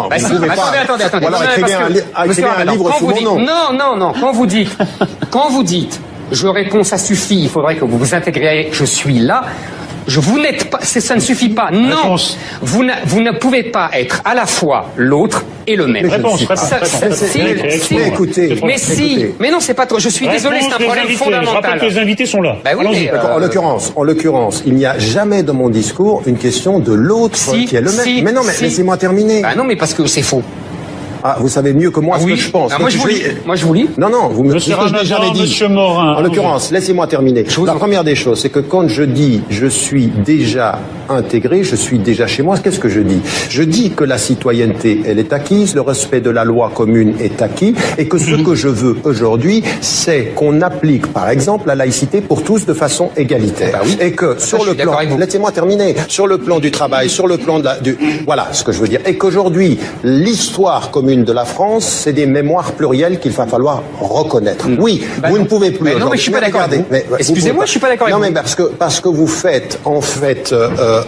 non, bah, vous pouvez pas. Attendez. Voilà, écrivez un livre sous mon nom. Non. Quand vous dites, je réponds, ça suffit, il faudrait que vous vous intégriez, je suis là. Vous n'êtes pas, ça ne suffit pas. Non, vous ne pouvez pas être à la fois l'autre et le même. Écoutez. Mais non, c'est pas trop. Je suis désolé, c'est un problème fondamental. Je rappelle que les invités sont là. Bah oui, mais en l'occurrence, il n'y a jamais dans mon discours une question de l'autre qui est le même. Mais non, mais laissez-moi terminer. Bah non, mais parce que c'est faux. Ah, vous savez mieux que moi ce que je pense. Moi, je vous lis. Non, vous me dites que je n'ai jamais dit. Monsieur Morin. En l'occurrence, laissez-moi terminer. La première des choses, c'est que quand je dis je suis déjà intégré, je suis déjà chez moi, qu'est-ce que je dis? Je dis que la citoyenneté, elle est acquise, le respect de la loi commune est acquis, et que ce que je veux aujourd'hui, c'est qu'on applique, par exemple, la laïcité pour tous de façon égalitaire. Bah oui. Et que sur le plan, laissez-moi terminer, sur le plan du travail, sur le plan voilà ce que je veux dire, et qu'aujourd'hui, l'histoire commune de la France, c'est des mémoires plurielles qu'il va falloir reconnaître. Oui, vous ne pouvez plus. Non, mais je suis pas d'accord. Excusez-moi, je suis pas d'accord. Non, mais parce que vous faites en fait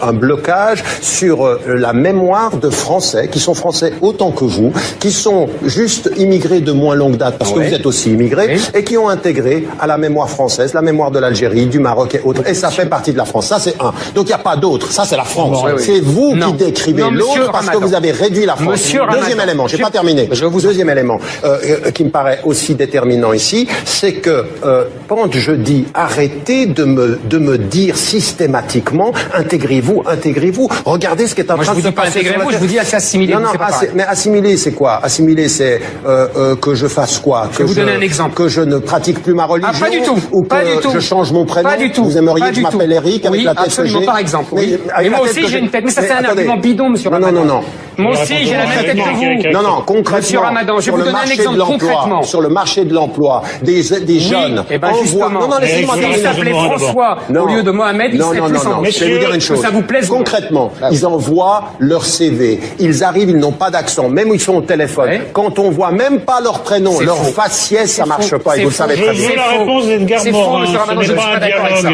un blocage sur la mémoire de Français qui sont Français autant que vous, qui sont juste immigrés de moins longue date parce que vous êtes aussi immigrés et qui ont intégré à la mémoire française, la mémoire de l'Algérie, du Maroc et autres. Et ça fait partie de la France. Ça c'est un. Donc il n'y a pas d'autre. Ça c'est la France. C'est vous qui décrivez l'autre parce que vous avez réduit la France. Deuxième élément. J'ai pas terminé. Deuxième élément qui me paraît aussi déterminant ici, c'est que quand je dis arrêtez de me dire systématiquement intégrez-vous, regardez ce qui est en train de se passer. Je vous dis pas intégrez-vous, je vous dis assimiler. Non, mais assimiler c'est quoi? Assimiler c'est que je fasse quoi? Je vais vous donner un exemple. Que je ne pratique plus ma religion? Pas du tout. Ou que je change mon prénom? Pas du tout. Vous aimeriez que je m'appelle Eric avec la tête que j'ai? Par exemple. Mais moi aussi j'ai une tête. Mais ça c'est un argument bidon, monsieur Ramadan. Non. Moi aussi j'ai la même tête que vous. Non, concrètement. Monsieur Ramadan, je vais vous donner un exemple concrètement. Sur le marché de l'emploi, des jeunes. Et ben justement. Non, laissez-moi terminer. Ils s'appelaient François au lieu de Mohamed. Non. Je vais vous dire une chose. Ça vous plaise? Concrètement, ils envoient leur CV. Ils arrivent, ils n'ont pas d'accent. Même où ils sont au téléphone. Quand on voit même pas leur prénom, leur faciès, ça marche pas. Et vous le savez très bien. Je veux la réponse d'Edgar Morin. Monsieur Ramadan, je ne suis pas d'accord avec ça.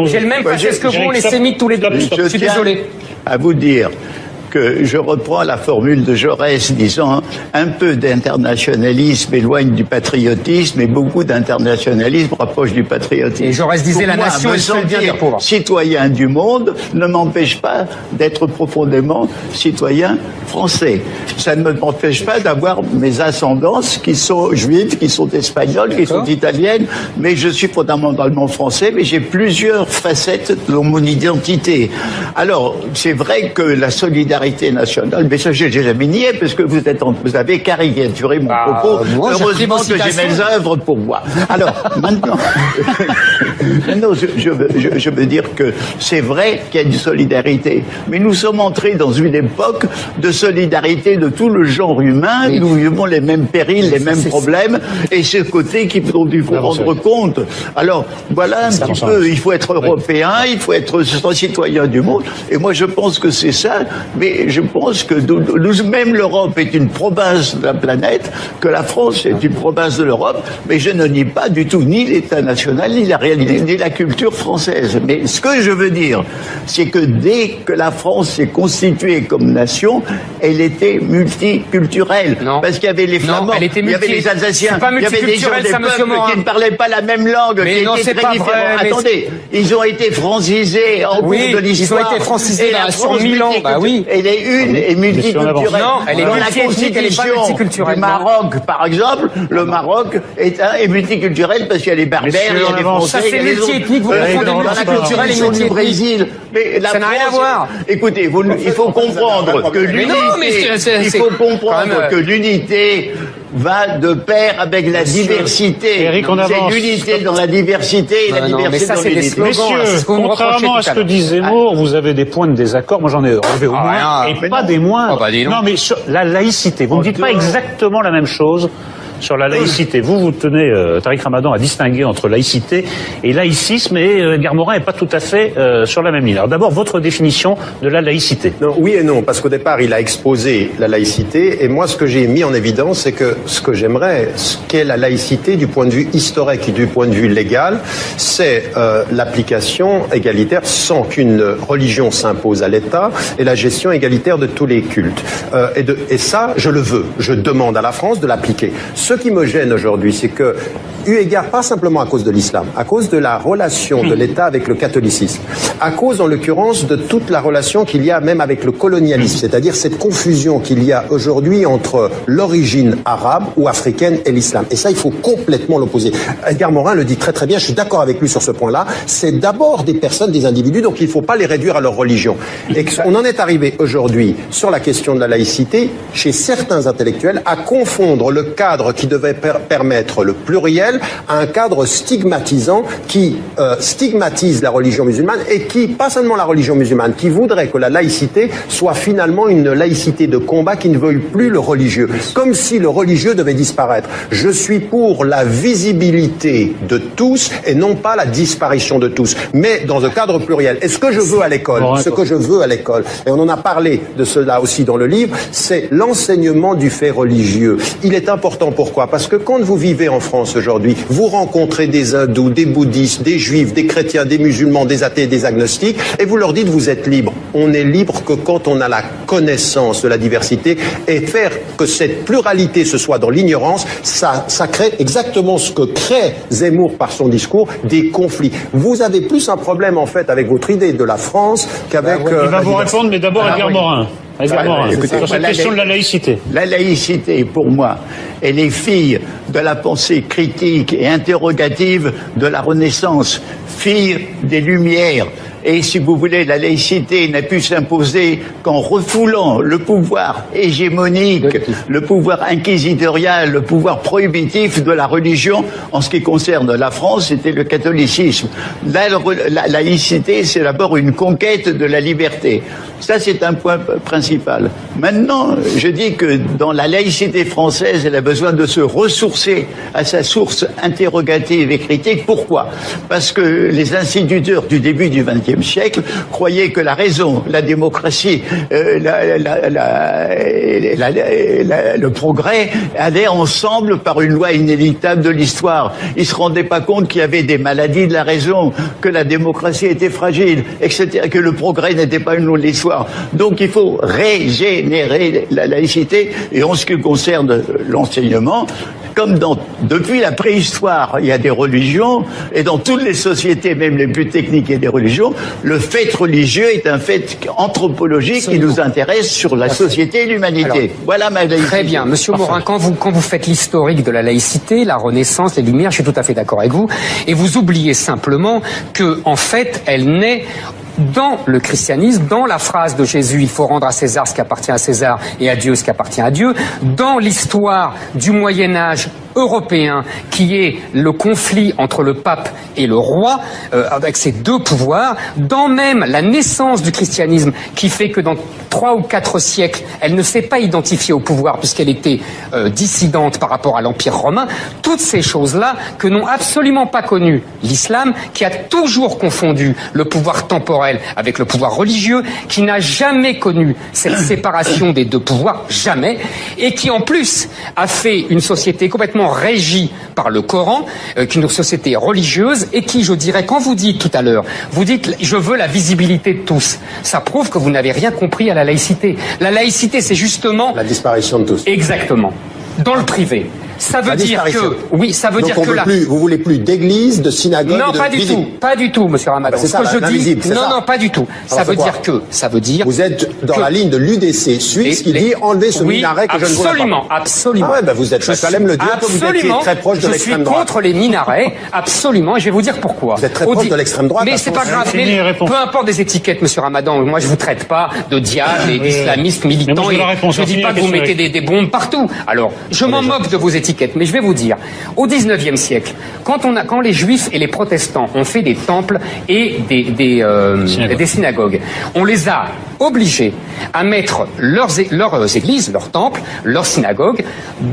J'ai le même faciès que vous, on les sémites tous les deux. Je suis désolé. À vous dire que je reprends la formule de Jaurès disant un peu d'internationalisme éloigne du patriotisme et beaucoup d'internationalisme rapproche du patriotisme. Et Jaurès disait la nation est seule bien des pauvres. Citoyen du monde ne m'empêche pas d'être profondément citoyen français. Ça ne m'empêche pas d'avoir mes ascendances qui sont juives, qui sont espagnoles, qui sont italiennes, mais je suis fondamentalement français, mais j'ai plusieurs facettes dans mon identité. Alors, c'est vrai que la solidarité nationale, mais ça j'ai jamais nié parce que vous avez caricaturé mon propos. Heureusement que j'ai mes œuvres pour moi. Alors maintenant, je veux dire que c'est vrai qu'il y a une solidarité, mais nous sommes entrés dans une époque de solidarité de tout le genre humain. Nous vivons les mêmes périls, les mêmes problèmes, et c'est ce côté qu'il faut rendre compte. Alors voilà un petit peu. Il faut être européen, il faut être citoyen du monde, et moi je pense que c'est ça. Mais je pense que même l'Europe est une province de la planète, que la France est une province de l'Europe, mais je ne nie pas du tout ni l'État national, ni la réalité, ni la culture française. Mais ce que je veux dire, c'est que dès que la France s'est constituée comme nation, elle était multiculturelle. Non. Parce qu'il y avait les Flamands, il y avait les Alsaciens, il y avait des gens des peuples qui ne parlaient pas la même langue, mais qui étaient très différents. Attendez, ils ont été francisés en cours de l'histoire. Ils ont été francisés sur 1000 ans. Bah oui. Elle est une et multiculturelle. Non, elle est dans la constitution du Maroc, par exemple, le Maroc est multiculturel parce qu'il y a les berbères, il y a les Français, ça c'est multi-ethnique, vous confondez multiculturel et multi-ethnique. Brésil. Mais ça n'a rien à voir. Écoutez, il faut comprendre que l'unité va de pair avec la diversité. Eric, on avance. C'est l'unité dans la diversité et la diversité dans l'unité. Messieurs, contrairement à ce que dit Zemmour, vous avez des points de désaccord. Moi, j'en ai relevé au moins, et pas des moindres. Non, mais sur la laïcité, vous ne dites pas exactement la même chose sur la laïcité. Vous tenez, Tariq Ramadan, à distinguer entre laïcité et laïcisme, et Edgar Morin n'est pas tout à fait sur la même ligne. Alors d'abord, votre définition de la laïcité. Non, oui et non, parce qu'au départ, il a exposé la laïcité, et moi, ce que j'ai mis en évidence, c'est que ce que j'aimerais, ce qu'est la laïcité du point de vue historique et du point de vue légal, c'est l'application égalitaire sans qu'une religion s'impose à l'État, et la gestion égalitaire de tous les cultes. Et ça, je le veux. Je demande à la France de l'appliquer. Ce qui me gêne aujourd'hui, c'est que, eu égard pas simplement à cause de l'islam, à cause de la relation de l'État avec le catholicisme, à cause, en l'occurrence, de toute la relation qu'il y a même avec le colonialisme, c'est-à-dire cette confusion qu'il y a aujourd'hui entre l'origine arabe ou africaine et l'islam. Et ça, il faut complètement l'opposer. Edgar Morin le dit très très bien, je suis d'accord avec lui sur ce point-là, c'est d'abord des personnes, des individus, donc il ne faut pas les réduire à leur religion. Et on en est arrivé aujourd'hui, sur la question de la laïcité, chez certains intellectuels, à confondre le cadre qui devait permettre le pluriel à un cadre stigmatisant qui stigmatise la religion musulmane et qui, pas seulement la religion musulmane, qui voudrait que la laïcité soit finalement une laïcité de combat qui ne veuille plus le religieux, comme si le religieux devait disparaître. Je suis pour la visibilité de tous et non pas la disparition de tous, mais dans un cadre pluriel. Et ce que je veux à l'école, et on en a parlé de cela aussi dans le livre, c'est l'enseignement du fait religieux. Il est important, pourquoi? Parce que quand vous vivez en France aujourd'hui, vous rencontrez des hindous, des bouddhistes, des juifs, des chrétiens, des musulmans, des athées, des agnostiques, et vous leur dites vous êtes libres. On est libre que quand on a la connaissance de la diversité, et faire que cette pluralité se soit dans l'ignorance, ça crée exactement ce que crée Zemmour par son discours, des conflits. Vous avez plus un problème en fait avec votre idée de la France qu'avec... Il va vous répondre, mais d'abord Edgar Morin. Écoutez, sur cette question de la laïcité. La laïcité, pour moi, elle est fille de la pensée critique et interrogative de la Renaissance, fille des Lumières. Et si vous voulez, la laïcité n'a pu s'imposer qu'en refoulant le pouvoir hégémonique, le pouvoir inquisitorial, le pouvoir prohibitif de la religion. En ce qui concerne la France, c'était le catholicisme. La laïcité, c'est d'abord une conquête de la liberté. Ça, c'est un point principal. Maintenant, je dis que dans la laïcité française, elle a besoin de se ressourcer à sa source interrogative et critique. Pourquoi? Parce que les instituteurs du début du XXe siècle croyaient que la raison, la démocratie, le progrès allaient ensemble par une loi inéluctable de l'histoire. Ils se rendaient pas compte qu'il y avait des maladies de la raison, que la démocratie était fragile, etc., que le progrès n'était pas une loi de l'histoire. Donc il faut régénérer la laïcité. Et en ce qui concerne l'enseignement, comme depuis la préhistoire, il y a des religions, et dans toutes les sociétés, même les plus techniques, il y a des religions, le fait religieux est un fait anthropologique qui nous intéresse sur la société et l'humanité. Alors, voilà ma laïcité. Très bien. Monsieur Morin, quand vous faites l'historique de la laïcité, la Renaissance, les Lumières, je suis tout à fait d'accord avec vous, et vous oubliez simplement que, en fait, elle naît dans le christianisme, dans la phrase de Jésus, il faut rendre à César ce qui appartient à César et à Dieu ce qui appartient à Dieu, dans l'histoire du Moyen-Âge européen, qui est le conflit entre le pape et le roi, avec ces deux pouvoirs, dans même la naissance du christianisme, qui fait que dans 3 ou 4 siècles, elle ne s'est pas identifiée au pouvoir puisqu'elle était dissidente par rapport à l'Empire romain. Toutes ces choses-là que n'ont absolument pas connu l'islam, qui a toujours confondu le pouvoir temporel avec le pouvoir religieux, qui n'a jamais connu cette séparation des deux pouvoirs, jamais, et qui en plus a fait une société complètement régie par le Coran, une société religieuse, et qui, je dirais, quand vous dites tout à l'heure, vous dites je veux la visibilité de tous, ça prouve que vous n'avez rien compris à la laïcité. La laïcité, c'est justement... la disparition de tous. Exactement. Dans le privé. Ça veut dire que... Oui, ça veut dire que vous voulez plus d'église, de synagogue, non, pas du tout. Pas du tout, monsieur Ramadan. C'est ça, ce que je dis... Non, pas du tout. Ça veut dire que... Ça veut dire... Vous êtes dans la ligne de l'UDC suisse qui dit enlever ce minaret que je ne vois pas. Absolument, absolument. Ah ouais, vous êtes prêt à même le dire que vous étiez très proche de l'extrême droite. Je suis contre les minarets, absolument, et je vais vous dire pourquoi. Vous êtes très proche de l'extrême droite. Mais c'est pas grave, peu importe des étiquettes, monsieur Ramadan, moi je vous traite pas de diable et d'islamistes militants, et je dis pas que vous mettez des bombes partout. Alors, je m'en moque de vos étiquettes, mais je vais vous dire, au 19e siècle, quand les juifs et les protestants ont fait des temples et des synagogues, on les a obligés à mettre leurs églises, leurs temples, leurs synagogues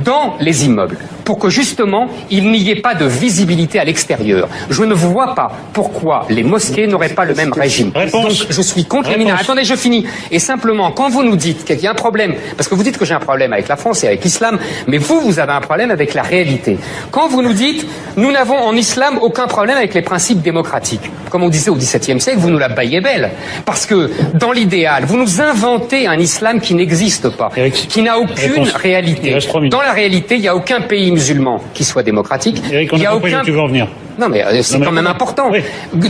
dans les immeubles pour que justement il n'y ait pas de visibilité à l'extérieur. Je ne vois pas pourquoi les mosquées n'auraient pas le même régime. Donc je suis contre les minarets. Attendez, je finis. Et simplement, quand vous nous dites qu'il y a un problème, parce que vous dites que j'ai un problème avec la France et avec l'islam, mais vous avez un problème avec la réalité. Quand vous nous dites, nous n'avons en islam aucun problème avec les principes démocratiques, comme on disait au XVIIe siècle, vous nous la baillez belle. Parce que, dans l'idéal, vous nous inventez un islam qui n'existe pas, qui n'a aucune réalité. Dans la réalité, il n'y a aucun pays musulman qui soit démocratique. Eric, on a compris où tu veux en venir. Non, mais c'est quand même important. Oui.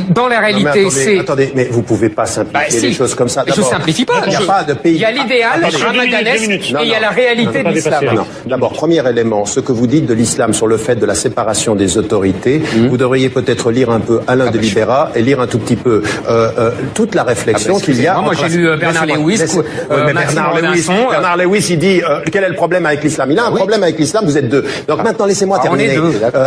Dans la réalité, c'est... Attendez, mais vous pouvez pas simplifier les choses comme ça. Je simplifie pas. Il n'y a pas de pays... Il y a l'idéal, ramadanès, et il y a la réalité de l'islam. D'abord, premier élément, ce que vous dites de l'islam sur le fait de la séparation des autorités, vous devriez peut-être lire un peu Alain de Libera et lire un tout petit peu toute la réflexion qu'il y a... Moi, j'ai lu Bernard Lewis, Bernard Lewis, il dit quel est le problème avec l'islam? Il a un problème avec l'islam, vous êtes deux. Donc maintenant, laissez-moi terminer.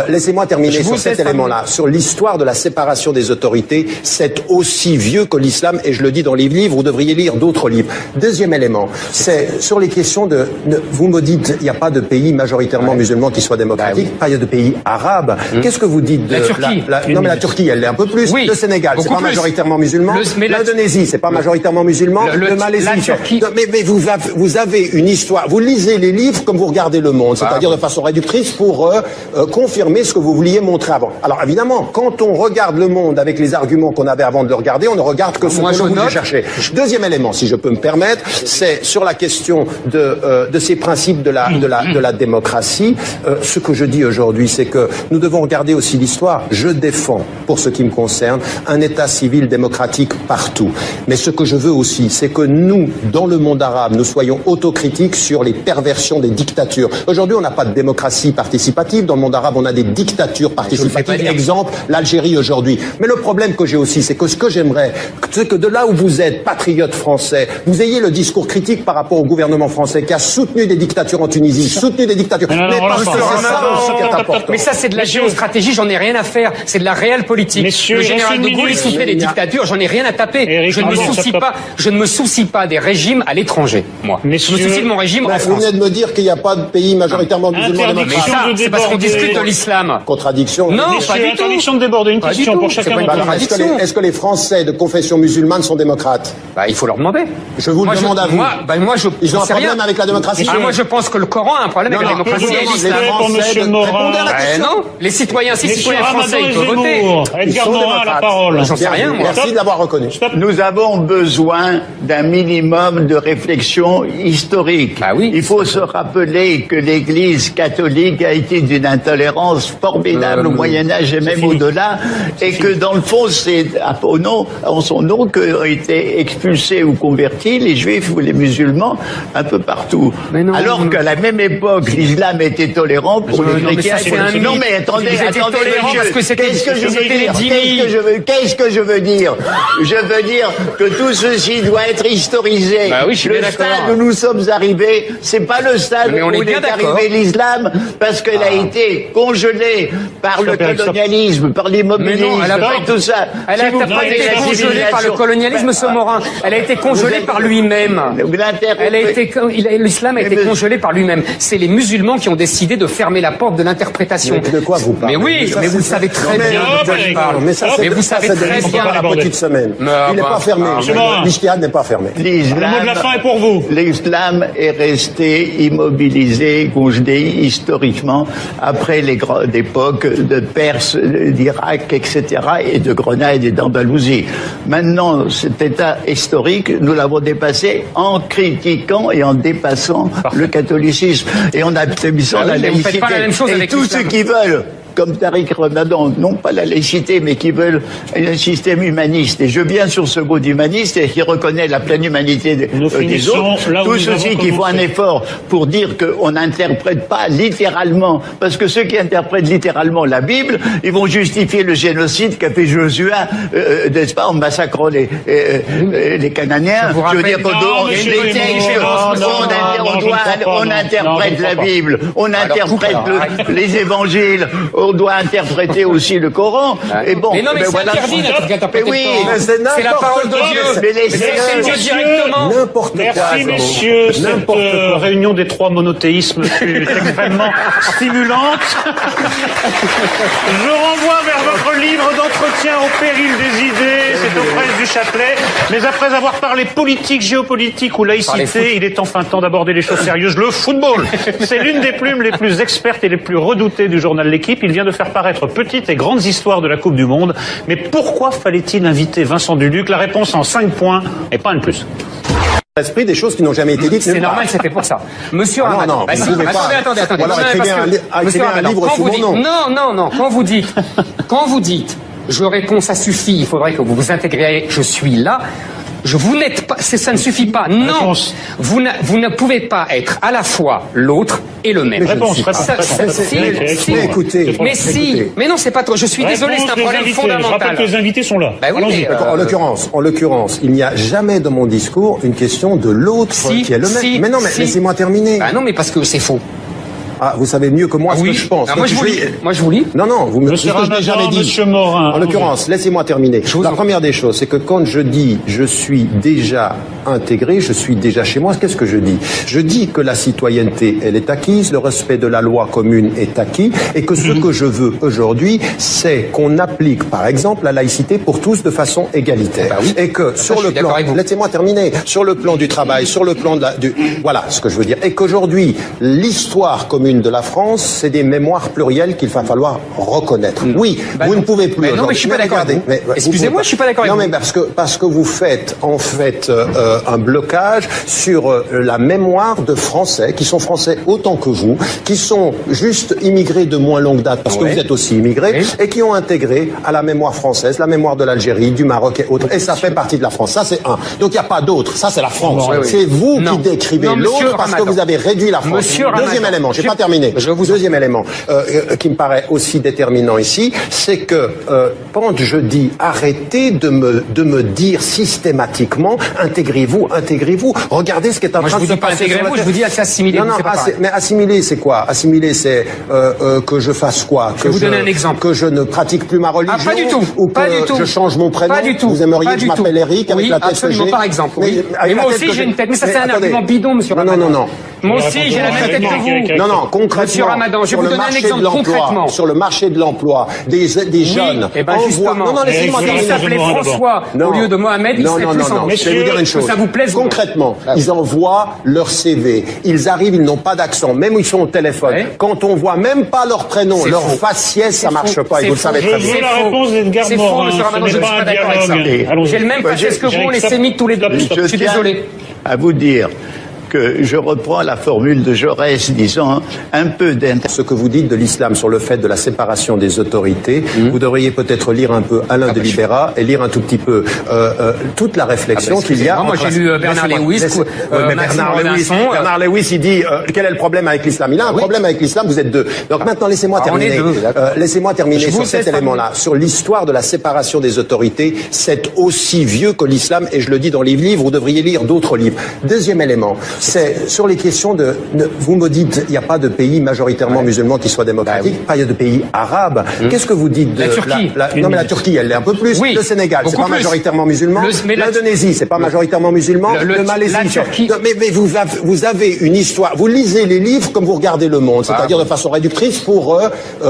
Laissez-moi terminer sur cet élément-là. Sur l'histoire de la séparation des autorités, c'est aussi vieux que l'islam, et je le dis dans les livres, vous devriez lire d'autres livres. Deuxième élément, c'est sur les questions de... Vous me dites, il n'y a pas de pays majoritairement musulmans qui soient démocratiques, pas il y a de pays arabes. Qu'est-ce que vous dites de... La Turquie. Non, mais la Turquie, elle l'est un peu plus. Oui, le Sénégal, c'est pas majoritairement musulman. L'Indonésie, c'est pas majoritairement musulman. Le Malaisie, la Turquie. Mais vous avez une histoire. Vous lisez les livres comme vous regardez Le Monde, c'est-à-dire de façon réductrice pour confirmer ce que vous vouliez montrer avant. Alors évidemment, quand on regarde Le Monde avec les arguments qu'on avait avant de le regarder, on ne regarde que ce que l'on voulait chercher. Deuxième élément, si je peux me permettre, c'est sur la question de ces principes de la démocratie. Ce que je dis aujourd'hui, c'est que nous devons regarder aussi l'histoire. Je défends, pour ce qui me concerne, un État civil démocratique partout. Mais ce que je veux aussi, c'est que nous, dans le monde arabe, nous soyons autocritiques sur les perversions des dictatures. Aujourd'hui, on n'a pas de démocratie participative. Dans le monde arabe, on a des dictatures participatives. Exemple, l'Algérie aujourd'hui. Mais le problème que j'ai aussi, c'est que ce que j'aimerais, c'est que de là où vous êtes, patriote français, vous ayez le discours critique par rapport au gouvernement français qui a soutenu des dictatures en Tunisie, soutenu des dictatures. Mais parce que c'est ça aussi qui est important. Mais ça, c'est de la géostratégie, j'en ai rien à faire. C'est de la réelle politique. Le général de Gaulle, il soutenait des dictatures, j'en ai rien à taper. Je ne me soucie pas des régimes à l'étranger, moi. Je me soucie de mon régime en France. Vous venez de me dire qu'il n'y a pas de pays majoritairement musulmans démocratiques. C'est parce qu'on discute de l'islam. Contradiction. Non, pas du tout. Interdiction de déborder. Une question pour chacun d'entre nous. Est-ce que les Français de confession musulmane sont démocrates? Il faut leur demander. Je vous le demande à vous. Ils ont un problème avec la démocratie? Moi, je pense que le Coran a un problème avec la démocratie et l'islam. Non, les citoyens, si citoyens français, ils peuvent voter. Edgar Morin a la parole. J'en sais rien, moi. Merci de l'avoir reconnu. Nous avons besoin d'un minimum de réflexion historique. Il faut se rappeler que l'Église catholique a été d'une intolérance formidable au Moyen-Âge et même au-delà, et que dans le fond, c'est en son nom qu'ont été expulsés ou convertis les Juifs ou les musulmans un peu partout. Alors qu'à la même époque, l'islam était tolérant pour les chrétiens. Non mais attendez, qu'est-ce que je veux dire? Je veux dire que tout ceci doit être historisé. Le stade où nous sommes arrivés, c'est pas le stade où est arrivé l'islam, parce qu'elle a été congelée par le colonialisme, par l'immobilisme, par tout ça. Elle n'a pas été congelée par le colonialisme, ce Morin. Elle a été congelée par lui-même. L'islam a été congelé par lui-même. C'est les musulmans qui ont décidé de fermer la porte de l'interprétation. De quoi vous parlez? Mais oui, mais vous savez très bien de quoi je parle. Mais vous savez très bien la petite semaine. Il n'est pas fermé. L'Ijtihad n'est pas fermé. Le mot de la fin est pour vous. L'islam est resté immobilisé, congelé historiquement après les grandes époques de Perse, d'Irak, etc., et de Grenade et d'Andalousie. Maintenant, cet état historique, nous l'avons dépassé en critiquant et en dépassant le catholicisme et en affaiblissant la laïcité. Et tous ceux qui veulent, comme Tariq Ramadan, non pas la laïcité, mais qui veulent un système humaniste. Et je viens sur ce mot d'humaniste et qui reconnaît la pleine humanité des autres. Tous ceux qui font un effort pour dire qu'on n'interprète pas littéralement, parce que ceux qui interprètent littéralement la Bible, ils vont justifier le génocide qu'a fait Josué, n'est-ce pas, en massacrant les Cananéens. Je veux dire qu'on interprète la Bible, on interprète les évangiles on doit interpréter aussi le Coran. Et bon, mais non, mais c'est voilà. interdit d'interpréter oui, le Coran. mais C'est la parole de Dieu. Mais C'est Dieu directement. N'importe quoi. Merci messieurs, cette réunion des trois monothéismes fut extrêmement stimulante. Je renvoie vers votre livre d'entretien au péril des idées, c'est aux presses du Châtelet. Mais après avoir parlé politique, géopolitique ou laïcité, il est enfin temps d'aborder les choses sérieuses. Le football, c'est l'une des plumes les plus expertes et les plus redoutées du journal L'Équipe. Il vient de faire paraître Petites et grandes histoires de la Coupe du Monde. Mais pourquoi fallait-il inviter Vincent Duluc? La réponse en 5 points et pas un de plus. L'esprit des choses qui n'ont jamais été dites. C'est normal, c'était pour ça. Monsieur Ramadan. non, bah, vous pouvez pas. Attendez. Ou alors écrivez un livre sous mon nom. Non. Quand vous dites, je réponds, ça suffit, il faudrait que vous vous intégriez, je suis là. Vous n'êtes pas, ça ne suffit pas. Non, vous ne pouvez pas être à la fois l'autre et le même. Écoutez. Mais non, c'est pas trop. Je suis désolé, c'est un problème fondamental. Je rappelle que les invités sont là. Bah oui, mais, en l'occurrence, il n'y a jamais dans mon discours une question de l'autre qui est le même. Mais non, mais laissez-moi terminer. Bah non, mais parce que c'est faux. Ah, vous savez mieux que moi ce que je pense. Moi, je vous lis. Non, vous me dites que je n'ai jamais dit. Monsieur Morin. En l'occurrence, laissez-moi terminer. La première des choses, c'est que quand je dis je suis déjà intégré, je suis déjà chez moi, qu'est-ce que je dis? Je dis que la citoyenneté, elle est acquise, le respect de la loi commune est acquis, et que ce que je veux aujourd'hui, c'est qu'on applique, par exemple, la laïcité pour tous de façon égalitaire. Bah oui. Et que sur le plan, laissez-moi terminer, sur le plan du travail, sur le plan de voilà ce que je veux dire, et qu'aujourd'hui, l'histoire commune de la France, c'est des mémoires plurielles qu'il va falloir reconnaître. Oui, vous ne pouvez plus. Non, mais je suis pas d'accord. Excusez-moi, je suis pas d'accord. Non, mais parce que vous faites en fait un blocage sur la mémoire de Français qui sont Français autant que vous, qui sont juste immigrés de moins longue date parce que vous êtes aussi immigrés et qui ont intégré à la mémoire française, la mémoire de l'Algérie, du Maroc et autres. Et ça fait partie de la France. Ça c'est un. Donc il n'y a pas d'autre. Ça c'est la France. C'est vous qui décrivez l'autre parce que vous avez réduit la France. Deuxième élément. J'ai pas terminé. Deuxième élément qui me paraît aussi déterminant ici, c'est que quand je dis arrêtez de me dire systématiquement intégrez-vous, regardez ce qui est en train de se passer. Je vous dis assimiler. Non, mais assimiler c'est quoi? Assimiler c'est que je fasse quoi? Je vais vous donner un exemple. Que je ne pratique plus ma religion? Ah, pas du tout. Ou que je change mon prénom? Pas du tout. Vous aimeriez que je m'appelle Eric avec la tête que j'ai? Par exemple. Mais moi aussi j'ai une tête. Mais ça c'est un argument bidon, monsieur Ramadan. Non. Moi aussi j'ai la même tête que vous. Non, concrètement. Monsieur Ramadan, je vais vous donner un exemple concrètement. Sur le marché de l'emploi, des jeunes. Et ben justement. Non, laissez-moi terminer. S'il s'appelait François au lieu de Mohamed, il serait plus en. Je vais vous dire une chose. Ça vous plaise? Concrètement, ils envoient leur CV. Ils arrivent, ils n'ont pas d'accent. Même ils sont au téléphone. Quand on voit même pas leur prénom, leur faciès, ça marche pas. Et vous le savez très bien. C'est la réponse d'Edgar Morin. C'est faux, monsieur Ramadan, je ne suis pas d'accord avec ça. J'ai le même faciès que vous, les sémites tous les deux. Je suis désolé. À vous dire que je reprends la formule de Jaurès disant un peu Ce que vous dites de l'islam sur le fait de la séparation des autorités, vous devriez peut-être lire un peu Alain de Libera et lire un tout petit peu toute la réflexion qu'il y a. Moi j'ai lu Bernard Lewis. Bernard Lewis, il dit quel est le problème avec l'islam? Il a un problème avec l'islam, vous êtes deux. Donc maintenant laissez-moi terminer. Laissez-moi terminer sur cet élément-là, sur l'histoire de la séparation des autorités. C'est aussi vieux que l'islam et je le dis dans les livres, vous devriez lire d'autres livres. Deuxième élément. C'est sur les questions vous me dites, il n'y a pas de pays majoritairement musulmans qui soient démocratiques, pas il y a de pays arabes. Qu'est-ce que vous dites de la Turquie? Non, mais la Turquie, elle l'est un peu plus. Le Sénégal, c'est pas majoritairement musulman. L'Indonésie, c'est pas majoritairement musulman. Le Malaisie, mais vous avez une histoire. Vous lisez les livres comme vous regardez Le Monde, c'est-à-dire de façon réductrice pour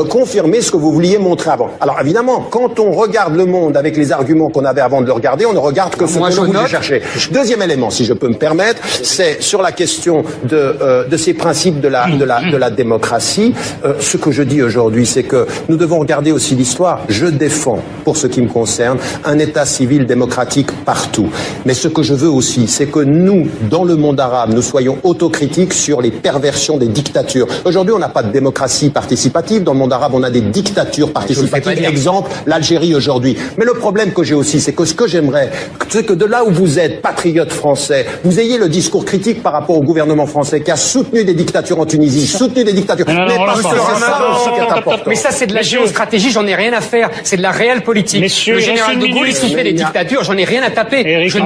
confirmer ce que vous vouliez montrer avant. Alors évidemment, quand on regarde Le Monde avec les arguments qu'on avait avant de le regarder, on ne regarde que ce que vous voulez chercher. Deuxième élément, si je peux me permettre, c'est sur la question de ces principes de la démocratie. Ce que je dis aujourd'hui, c'est que nous devons regarder aussi l'histoire. Je défends, pour ce qui me concerne, un État civil démocratique partout. Mais ce que je veux aussi, c'est que nous, dans le monde arabe, nous soyons autocritiques sur les perversions des dictatures. Aujourd'hui, on n'a pas de démocratie participative. Dans le monde arabe, on a des dictatures participatives. Exemple, l'Algérie aujourd'hui. Mais le problème que j'ai aussi, c'est que ce que j'aimerais, c'est que de là où vous êtes, patriote français, vous ayez le discours critique par rapport au gouvernement français qui a soutenu des dictatures en Tunisie, soutenu des dictatures. Non, Mais parce que c'est ça aussi qui est important. Mais ça, c'est de la géostratégie, j'en ai rien à faire. C'est de la réelle politique. Messieurs, le général de Gaulle, il soutenait des dictatures, j'en ai rien à taper. Je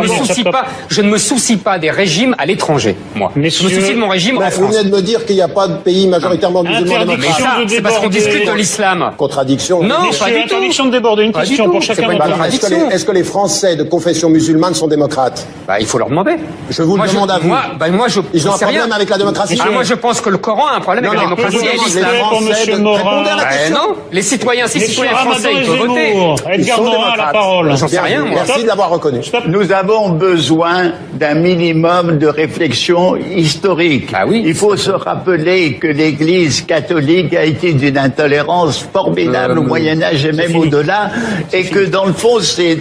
ne me soucie pas des régimes à l'étranger, moi. Je me soucie de mon régime en Vous France. venez de me dire qu'il n'y a pas de pays majoritairement musulmans Mais démocrates. ça, c'est parce qu'on discute de l'islam. Contradiction. Non, Messieurs, pas du tout. interdiction de déborder. Une Pas du question tout. pour C'est chacun pas une d'entre vous. contradiction. Est-ce que les Français de confession musulmane sont démocrates? Bah, il faut leur demander. Je vous le demande à vous. Moi, Ils ont un sais rien. problème avec la démocratie. Moi, je pense que le Coran a un problème avec la démocratie et l'islam. Pour Monsieur Morin. Répondez à la question. Non, les citoyens, si Messieurs citoyens français, Ramadan ils et peuvent voter. Zemmour. Ils Edgar sont Morin a la démocrates. parole. J'en sais rien, moi. Merci de l'avoir reconnu. Nous avons besoin d'un minimum de réflexion historique. Ah oui. Il faut se rappeler que l'Église catholique a été d'une intolérance formidable au Moyen-Âge et même au-delà, et que dans le fond, c'est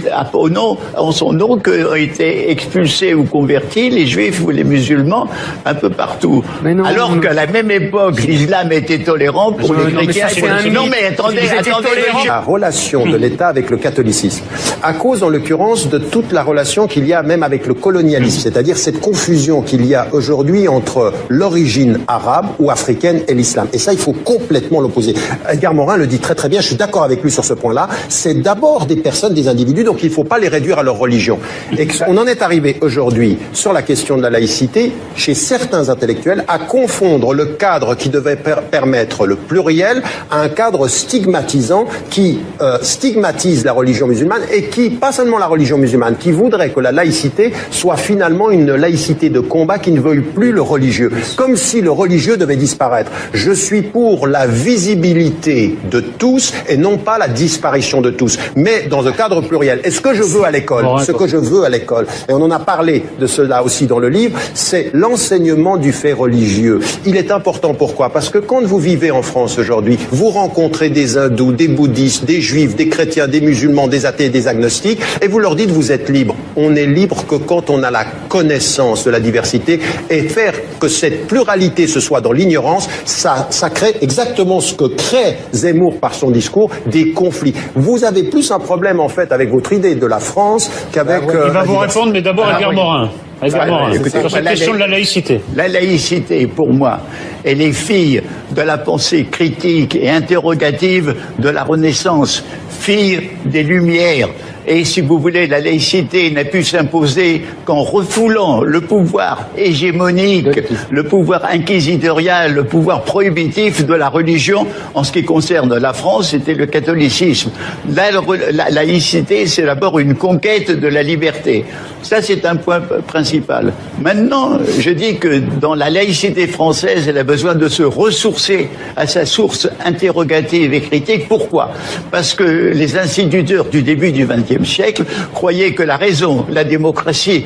en son nom qu'ont été expulsés ou convertis les Juifs ou les musulmans un peu partout. Mais non, Alors qu'à la même époque, l'islam était tolérant pour les non, mais chrétiens. ça, c'est un Non mythe. mais attendez, Ils étaient tolérants. La relation de l'État avec le catholicisme, à cause en l'occurrence de toute la relation qu'il y a même avec le colonialisme, c'est-à-dire cette confusion qu'il y a aujourd'hui entre l'origine arabe ou africaine et l'islam. Et ça, il faut complètement l'opposer. Edgar Morin le dit très très bien, je suis d'accord avec lui sur ce point-là, c'est d'abord des personnes, des individus, donc il ne faut pas les réduire à leur religion. Et on en est arrivé aujourd'hui sur la question de la laïcité, chez certains intellectuels, à confondre le cadre qui devait permettre le pluriel à un cadre stigmatisant qui stigmatise la religion musulmane et qui, pas seulement la religion musulmane, qui voudrait que la laïcité soit finalement une laïcité de combat qui ne veuille plus le religieux, comme si le religieux devait disparaître. Je suis pour la visibilité de tous et non pas la disparition de tous, mais dans un cadre pluriel. Et ce que je veux à l'école, ce que je veux à l'école, et on en a parlé de cela aussi dans le livre, c'est l'enseignement du fait religieux. Il est important, pourquoi? Parce que quand vous vivez en France aujourd'hui, vous rencontrez des hindous, des bouddhistes, des juifs, des chrétiens, des musulmans, des athées, des agnostiques, et vous leur dites vous êtes libre. On est libre que quand on a la connaissance de la diversité, et faire que cette pluralité se soit dans l'ignorance, ça crée exactement ce que crée Zemmour par son discours, des conflits. Vous avez plus un problème en fait avec votre idée de la France qu'avec... Il va vous répondre, mais d'abord Edgar Morin. Edgar Morin, écoutez, sur cette question de la laïcité. La laïcité, pour moi, elle est fille de la pensée critique et interrogative de la Renaissance, fille des Lumières. Et si vous voulez, la laïcité n'a pu s'imposer qu'en refoulant le pouvoir hégémonique, le pouvoir inquisitorial, le pouvoir prohibitif de la religion. En ce qui concerne la France, c'était le catholicisme. La laïcité, c'est d'abord une conquête de la liberté. Ça, c'est un point principal. Maintenant, je dis que dans la laïcité française, elle a besoin de se ressourcer à sa source interrogative et critique. Pourquoi? Parce que les instituteurs du début du XXe siècle croyaient que la raison, la démocratie,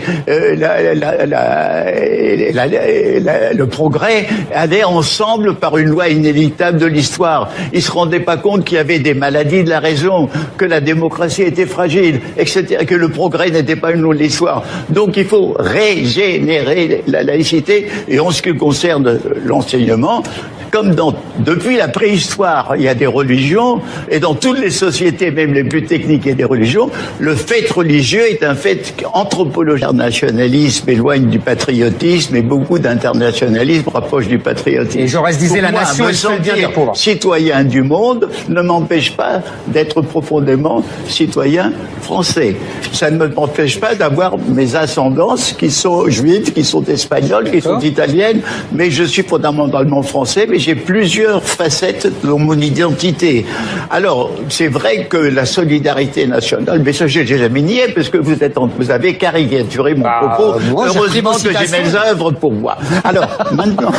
le progrès allaient ensemble par une loi inéluctable de l'histoire. Ils se rendaient pas compte qu'il y avait des maladies de la raison, que la démocratie était fragile, etc., que le progrès n'était pas une loi de l'histoire. Donc il faut régénérer la laïcité. Et en ce qui concerne l'enseignement, comme depuis la préhistoire, il y a des religions, et dans toutes les sociétés, même les plus techniques, il y a des religions, le fait religieux est un fait anthropologique. L'internationalisme éloigne du patriotisme, et beaucoup d'internationalisme rapproche du patriotisme. Et Jaurès disait pour la moi, nation me est seule bien des sentir pauvres. citoyen du monde ne m'empêche pas d'être profondément citoyen français. Ça ne m'empêche pas d'avoir mes ascendances qui sont juives, qui sont espagnoles, qui sont italiennes, mais je suis fondamentalement français, mais j'ai plusieurs facettes dans mon identité. Alors, c'est vrai que la solidarité nationale, mais ça, j'ai jamais nié, parce que vous avez caricaturé mon propos. moi, Heureusement que j'ai mes œuvres pour moi. Alors, maintenant,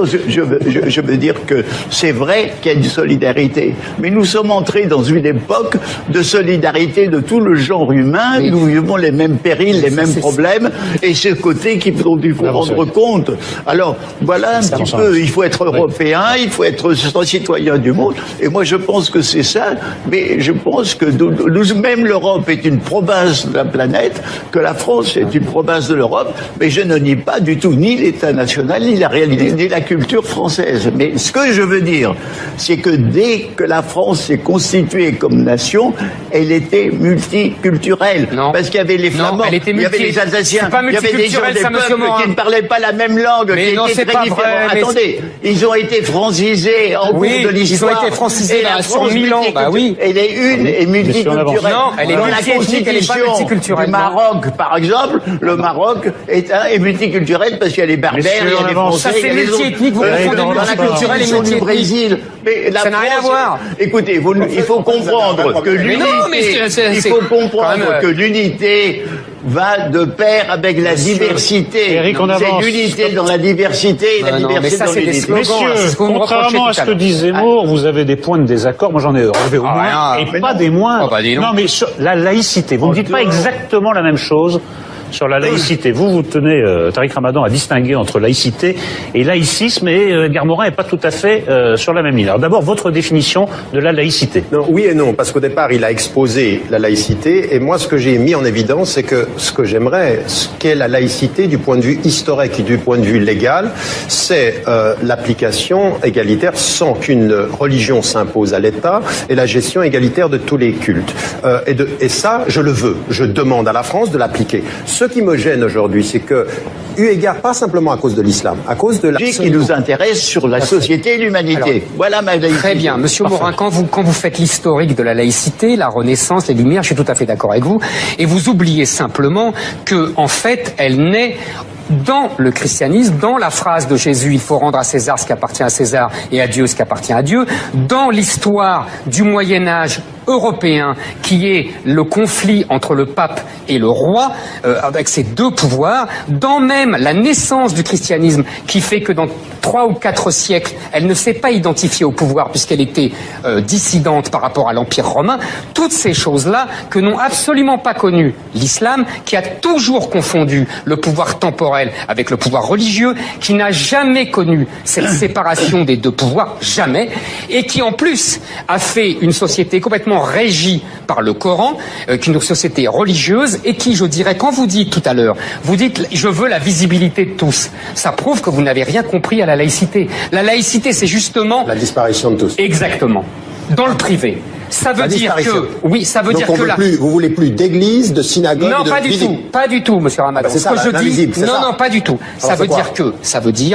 je veux dire que c'est vrai qu'il y a une solidarité, mais nous sommes entrés dans une époque de solidarité de tout le genre humain. Nous vivons les mêmes périls, les mêmes problèmes, et c'est ce côté qu'il faut rendre compte. Alors, voilà un petit il faut être européen, il faut être citoyen du monde. Et moi, je pense que c'est ça. Mais je pense que même l'Europe est une province de la planète, que la France est une province de l'Europe. Mais je ne nie pas du tout ni l'État national, ni la réalité, ni la culture française. Mais ce que je veux dire, c'est que dès que la France s'est constituée comme nation, elle était multiculturelle. Non. Parce qu'il y avait les Flamands, il y avait les Alsaciens, il y avait des gens des peuples qui ne parlaient pas la même langue, mais qui étaient très différents. Attendez, ils ont été francisés en cours de l'histoire. Ils ont été francisés là, sur 1000 ans. Bah oui. Elle est une et multiculturelle. Non, elle est multiethnique, elle est pas multiculturelle. Du Maroc, par exemple, le Maroc est multiculturel parce qu'il y a les Berbères, il y a les Français, il y a les autres. Ça c'est multiethnique, vous confondez multiculturel et multiethnique. Brésil. Mais la ça n'a rien à voir. Écoutez, il faut comprendre que l'unité va de pair avec la diversité. Eric, on avance. C'est l'unité dans la diversité et la diversité dans l'unité. Messieurs, contrairement à ce que dit Zemmour, vous avez des points de désaccord. Moi, j'en ai relevé au moins, et pas des moindres. Non, mais sur la laïcité, vous ne dites pas exactement la même chose sur la laïcité. Vous tenez, Tariq Ramadan, à distinguer entre laïcité et laïcisme, et Edgar Morin n'est pas tout à fait sur la même ligne. Alors d'abord, votre définition de la laïcité. Non, oui et non, parce qu'au départ, il a exposé la laïcité, et moi, ce que j'ai mis en évidence, c'est que ce que j'aimerais, ce qu'est la laïcité du point de vue historique et du point de vue légal, c'est l'application égalitaire sans qu'une religion s'impose à l'État, et la gestion égalitaire de tous les cultes. Et ça, je le veux. Je demande à la France de l'appliquer. Ce qui me gêne aujourd'hui, c'est que, eu égard pas simplement à cause de l'islam, à cause de la... qui nous intéresse sur la société et l'humanité. Alors, voilà ma laïcité. Très bien. Monsieur Morin, quand vous faites l'historique de la laïcité, la Renaissance, les Lumières, je suis tout à fait d'accord avec vous, et vous oubliez simplement que, en fait, elle naît dans le christianisme, dans la phrase de Jésus, il faut rendre à César ce qui appartient à César et à Dieu ce qui appartient à Dieu, dans l'histoire du Moyen-Âge européen, qui est le conflit entre le pape et le roi, avec ces deux pouvoirs, dans même la naissance du christianisme, qui fait que dans 3 ou 4 siècles, elle ne s'est pas identifiée au pouvoir puisqu'elle était dissidente par rapport à l'Empire romain. Toutes ces choses-là que n'ont absolument pas connu l'islam, qui a toujours confondu le pouvoir temporel avec le pouvoir religieux, qui n'a jamais connu cette séparation des deux pouvoirs, jamais, et qui en plus a fait une société complètement régie par le Coran, une société religieuse, et qui, je dirais, quand vous dites tout à l'heure, vous dites « je veux la visibilité de tous », ça prouve que vous n'avez rien compris à la laïcité. La laïcité, c'est justement... la disparition de tous. Exactement. Dans le privé. Ça veut dire que... Oui, ça veut donc dire que vous voulez plus d'églises, de synagogues, non, pas du tout. Pas du tout, monsieur Ramadan. C'est ça, ce que je dis... Non, pas du tout. Ça veut dire que...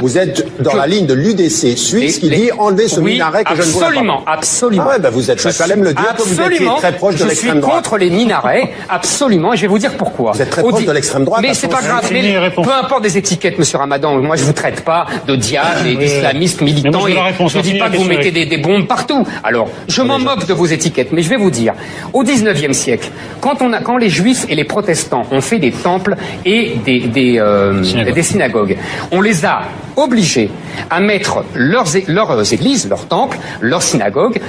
Vous êtes dans la ligne de l'UDC suisse qui dit enlever ce minaret que je ne vois pas. Absolument, absolument. Ah ouais, vous êtes, il fallait me le dire, que vous étiez très proche de l'extrême droite. Je suis contre les minarets, absolument, et je vais vous dire pourquoi. Vous êtes très proche de l'extrême droite. Mais c'est pas grave, peu importe des étiquettes, monsieur Ramadan, moi je vous traite pas de diable et d'islamistes militants, et je ne dis pas que vous mettez des bombes partout. Alors, je m'en moque de vos étiquettes, mais je vais vous dire, au 19e siècle, quand les juifs et les protestants ont fait des temples et des synagogues, on les a obligés à mettre leurs églises, leurs temples, leurs synagogues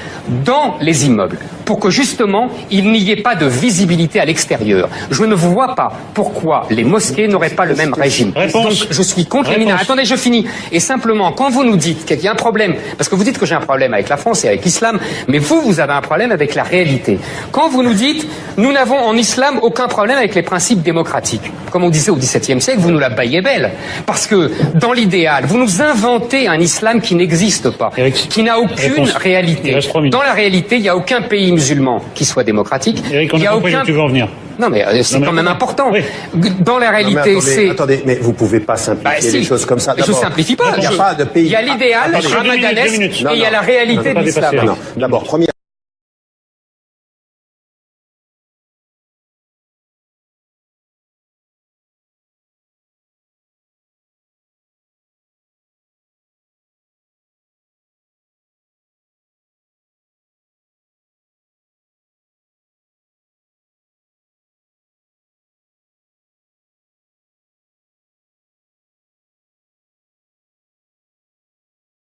dans les immeubles, pour que justement il n'y ait pas de visibilité à l'extérieur. Je ne vois pas pourquoi les mosquées n'auraient pas le même régime. Donc je suis contre les minarets. Attendez, je finis. Et simplement, quand vous nous dites qu'il y a un problème, parce que vous dites que j'ai un problème avec la France et avec l'islam, mais vous avez un problème avec la réalité. Quand vous nous dites, nous n'avons en islam aucun problème avec les principes démocratiques, comme on disait au XVIIe siècle, vous nous la baillez belle. Parce que dans l'idéal, vous nous inventez un islam qui n'existe pas, qui n'a aucune réalité. Dans la réalité, il n'y a aucun pays musulman qui soit démocratique. Eric, on a compris où tu veux en venir. Non, mais c'est quand même important. Oui. Dans la réalité, c'est... Attendez, mais vous pouvez pas simplifier les choses comme ça. Je simplifie pas. Il n'y a pas de pays... Il y a l'idéal ramadanesque et il y a la réalité de l'islam. D'abord, première...